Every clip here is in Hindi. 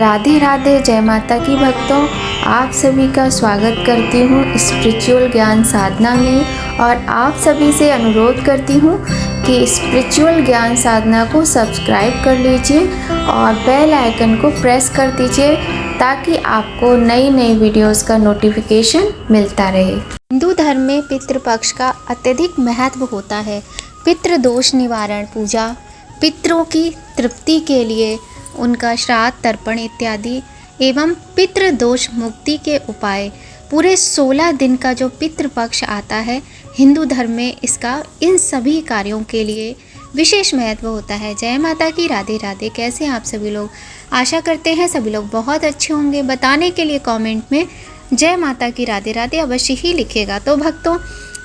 राधे राधे, जय माता की भक्तों। आप सभी का स्वागत करती हूँ स्पिरिचुअल ज्ञान साधना में और आप सभी से अनुरोध करती हूँ कि स्पिरिचुअल ज्ञान साधना को सब्सक्राइब कर लीजिए और बेल आइकन को प्रेस कर दीजिए ताकि आपको नई नई वीडियोस का नोटिफिकेशन मिलता रहे। हिंदू धर्म में पितृपक्ष का अत्यधिक महत्व होता है। पितृदोष निवारण पूजा, पितरों की तृप्ति के लिए उनका श्राद्ध तर्पण इत्यादि एवं पितृदोष मुक्ति के उपाय, पूरे 16 दिन का जो पितृपक्ष आता है हिंदू धर्म में, इसका इन सभी कार्यों के लिए विशेष महत्व होता है। जय माता की, राधे राधे। कैसे हैं आप सभी लोग? आशा करते हैं सभी लोग बहुत अच्छे होंगे। बताने के लिए कमेंट में जय माता की, राधे राधे अवश्य ही लिखिएगा। तो भक्तों,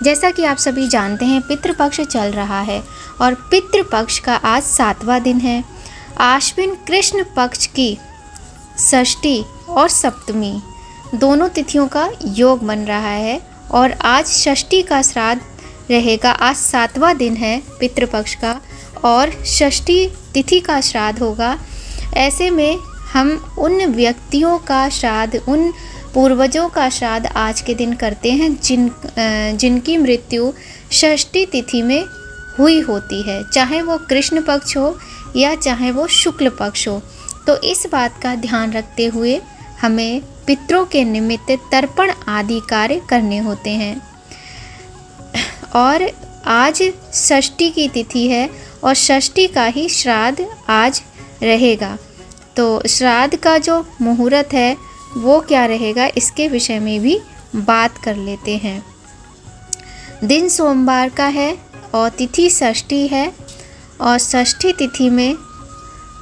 जैसा कि आप सभी जानते हैं पितृपक्ष चल रहा है और पितृपक्ष का आज 7वां दिन है। आश्विन कृष्ण पक्ष की षष्ठी और सप्तमी दोनों तिथियों का योग बन रहा है और आज षष्ठी का श्राद्ध रहेगा। आज 7वां दिन है पितृपक्ष का और षष्ठी तिथि का श्राद्ध होगा। ऐसे में हम उन व्यक्तियों का श्राद्ध, उन पूर्वजों का श्राद्ध आज के दिन करते हैं जिनकी मृत्यु षष्ठी तिथि में हुई होती है, चाहे वो कृष्ण पक्ष हो या चाहे वो शुक्ल पक्ष हो। तो इस बात का ध्यान रखते हुए हमें पितरों के निमित्त तर्पण आदि कार्य करने होते हैं। और आज षष्ठी की तिथि है और षष्ठी का ही श्राद्ध आज रहेगा। तो श्राद्ध का जो मुहूर्त है वो क्या रहेगा, इसके विषय में भी बात कर लेते हैं। दिन सोमवार का है और तिथि षष्ठी है और षष्ठी तिथि में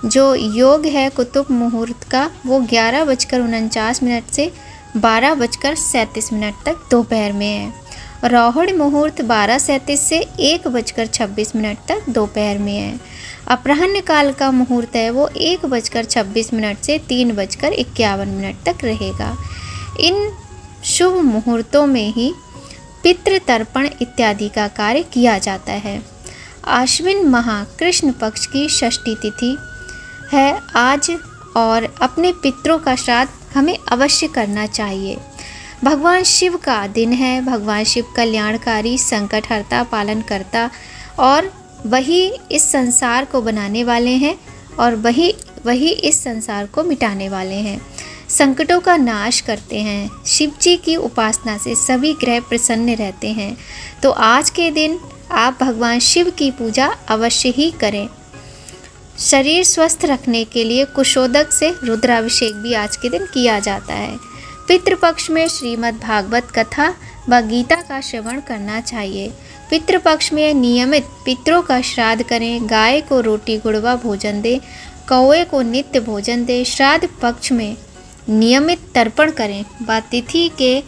जो योग है कुतुब मुहूर्त का वो 11:49 से 12:37 तक दोपहर में है। रोहिणी मुहूर्त 12:37 से 1:26 तक दोपहर में है। अपराह्न काल का मुहूर्त है वो 1:26 से 3:51 तक रहेगा। इन शुभ मुहूर्तों में ही पितृ तर्पण इत्यादि का कार्य किया जाता है। आश्विन माह कृष्ण पक्ष की षष्ठी तिथि है आज और अपने पितरों का श्राद्ध हमें अवश्य करना चाहिए। भगवान शिव का दिन है। भगवान शिव कल्याणकारी, संकटहर्ता, पालनकर्ता और वही इस संसार को बनाने वाले हैं और वही इस संसार को मिटाने वाले हैं, संकटों का नाश करते हैं। शिव जी की उपासना से सभी ग्रह प्रसन्न रहते हैं। तो आज के दिन आप भगवान शिव की पूजा अवश्य ही करें। शरीर स्वस्थ रखने के लिए कुशोदक से रुद्राभिषेक भी आज के दिन किया जाता है। पितृपक्ष में श्रीमद् भागवत कथा व गीता का श्रवण करना चाहिए। पितृपक्ष में नियमित पितरों का श्राद्ध करें। गाय को रोटी गुड़वा भोजन दें, कौवे को नित्य भोजन दें। श्राद्ध पक्ष में नियमित तर्पण करें व तिथि के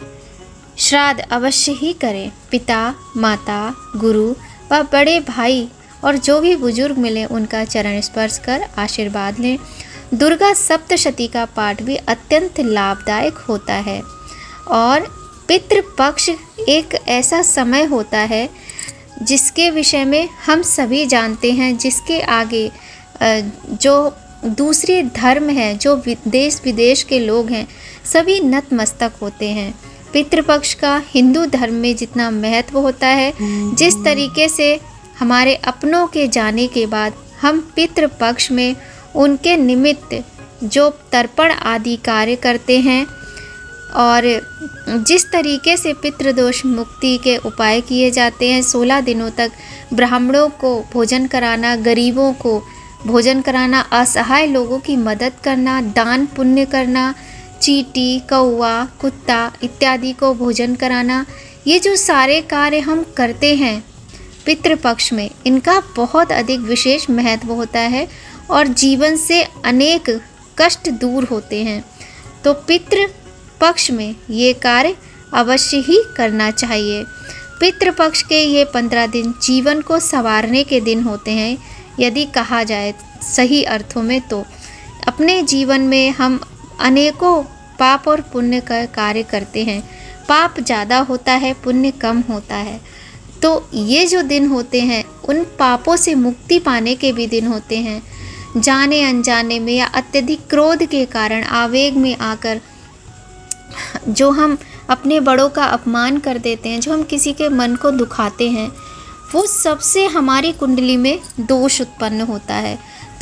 श्राद्ध अवश्य ही करें। पिता, माता, गुरु व बड़े भाई और जो भी बुजुर्ग मिले उनका चरण स्पर्श कर आशीर्वाद लें। दुर्गा सप्तशती का पाठ भी अत्यंत लाभदायक होता है। और पितृपक्ष एक ऐसा समय होता है जिसके विषय में हम सभी जानते हैं, जिसके आगे जो दूसरे धर्म हैं, जो देश विदेश के लोग हैं, सभी नतमस्तक होते हैं। पितृपक्ष का हिंदू धर्म में जितना महत्व होता है, जिस तरीके से हमारे अपनों के जाने के बाद हम पितृपक्ष में उनके निमित्त जो तर्पण आदि कार्य करते हैं और जिस तरीके से पितृदोष मुक्ति के उपाय किए जाते हैं, 16 दिनों तक ब्राह्मणों को भोजन कराना, गरीबों को भोजन कराना, असहाय लोगों की मदद करना, दान पुण्य करना, चींटी, कौवा, कुत्ता इत्यादि को भोजन कराना, ये जो सारे कार्य हम करते हैं पितृपक्ष में, इनका बहुत अधिक विशेष महत्व होता है और जीवन से अनेक कष्ट दूर होते हैं। तो पितृपक्ष में ये कार्य अवश्य ही करना चाहिए। पितृपक्ष के ये 15 दिन जीवन को संवारने के दिन होते हैं, यदि कहा जाए सही अर्थों में। तो अपने जीवन में हम अनेकों पाप और पुण्य का कार्य करते हैं। पाप ज़्यादा होता है, पुण्य कम होता है। तो ये जो दिन होते हैं उन पापों से मुक्ति पाने के भी दिन होते हैं। जाने अनजाने में या अत्यधिक क्रोध के कारण आवेग में आकर जो हम अपने बड़ों का अपमान कर देते हैं, जो हम किसी के मन को दुखाते हैं, वो सबसे हमारी कुंडली में दोष उत्पन्न होता है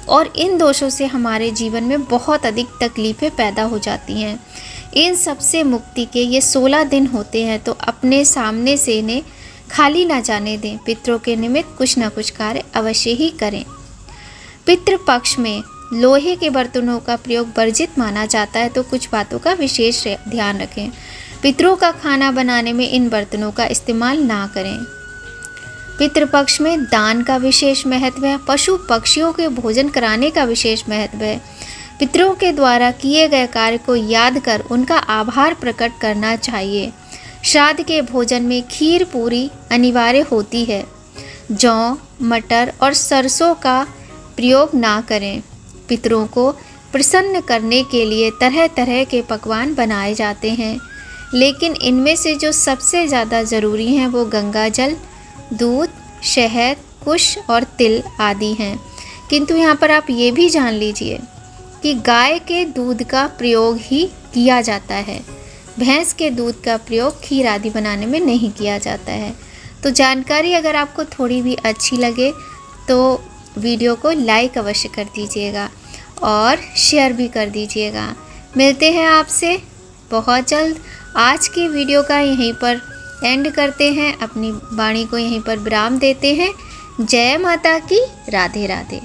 और इन दोषों से हमारे जीवन में बहुत अधिक तकलीफ़ें पैदा हो जाती हैं। इन सब से मुक्ति के ये 16 दिन होते हैं, तो अपने सामने से इन्हें खाली ना जाने दें। पितरों के निमित्त कुछ ना कुछ कार्य अवश्य ही करें। पितृपक्ष में लोहे के बर्तनों का प्रयोग वर्जित माना जाता है, तो कुछ बातों का विशेष ध्यान रखें। पितरों का खाना बनाने में इन बर्तनों का इस्तेमाल ना करें। पितृपक्ष में दान का विशेष महत्व है। पशु पक्षियों के भोजन कराने का विशेष महत्व है। पितरों के द्वारा किए गए कार्य को याद कर उनका आभार प्रकट करना चाहिए। श्राद्ध के भोजन में खीर पूरी अनिवार्य होती है। जौ, मटर और सरसों का प्रयोग ना करें। पितरों को प्रसन्न करने के लिए तरह तरह के पकवान बनाए जाते हैं, लेकिन इनमें से जो सबसे ज़्यादा ज़रूरी हैं वो गंगा जल, दूध, शहद, कुश और तिल आदि हैं। किंतु यहाँ पर आप ये भी जान लीजिए कि गाय के दूध का प्रयोग ही किया जाता है। भैंस के दूध का प्रयोग खीर आदि बनाने में नहीं किया जाता है। तो जानकारी अगर आपको थोड़ी भी अच्छी लगे तो वीडियो को लाइक अवश्य कर दीजिएगा और शेयर भी कर दीजिएगा। मिलते हैं आपसे बहुत जल्द। आज की वीडियो का यहीं पर एंड करते हैं, अपनी वाणी को यहीं पर विराम देते हैं। जय माता की, राधे राधे।